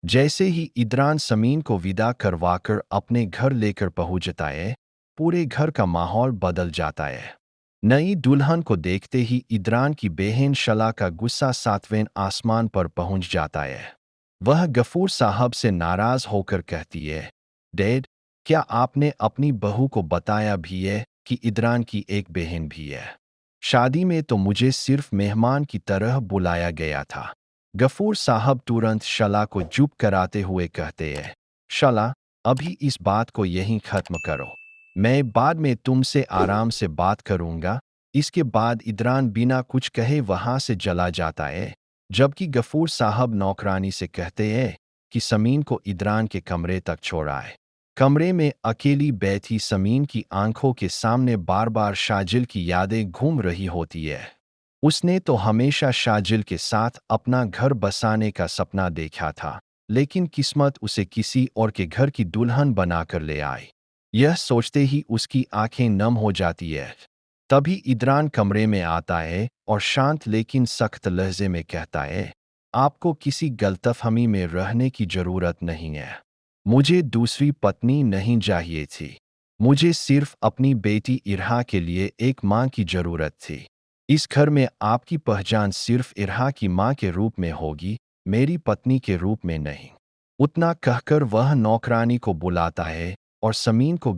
जैसे ही इद्रान समीन को विदा करवाकर अपने घर लेकर पहुंचता है, पूरे घर का माहौल बदल जाता है। नई दुल्हन को देखते ही इद्रान की बहन शला का गुस्सा सातवें आसमान पर पहुंच जाता है। वह गफूर साहब से नाराज होकर कहती है, डैड, क्या आपने अपनी बहू को बताया भी है कि इद्रान की एक बहन भी है? शादी में तो मुझे सिर्फ मेहमान की तरह बुलाया गया था। गफूर साहब तुरंत शला को चुप कराते हुए कहते हैं, शला, अभी इस बात को यहीं खत्म करो। मैं बाद में तुमसे आराम से बात करूंगा। इसके बाद इद्रान बिना कुछ कहे वहां से चला जाता है, जबकि गफूर साहब नौकरानी से कहते हैं कि समीन को इद्रान के कमरे तक छोड़ाए। कमरे में अकेली बैठी समीन की आंखों के सामने बार बार शाजिल की यादें घूम रही होती है। उसने तो हमेशा शाजिल के साथ अपना घर बसाने का सपना देखा था, लेकिन किस्मत उसे किसी और के घर की दुल्हन बनाकर ले आई। यह सोचते ही उसकी आंखें नम हो जाती है। तभी इद्रान कमरे में आता है और शांत लेकिन सख्त लहजे में कहता है, आपको किसी गलतफहमी में रहने की जरूरत नहीं है। मुझे दूसरी पत्नी नहीं चाहिए थी। मुझे सिर्फ अपनी बेटी इरहा के लिए एक मां की जरूरत थी। इस घर में आपकी पहचान सिर्फ इरहा की मां के रूप में होगी, मेरी पत्नी के रूप में नहीं। उतना कहकर वह नौकरानी को बुलाता है और समीन को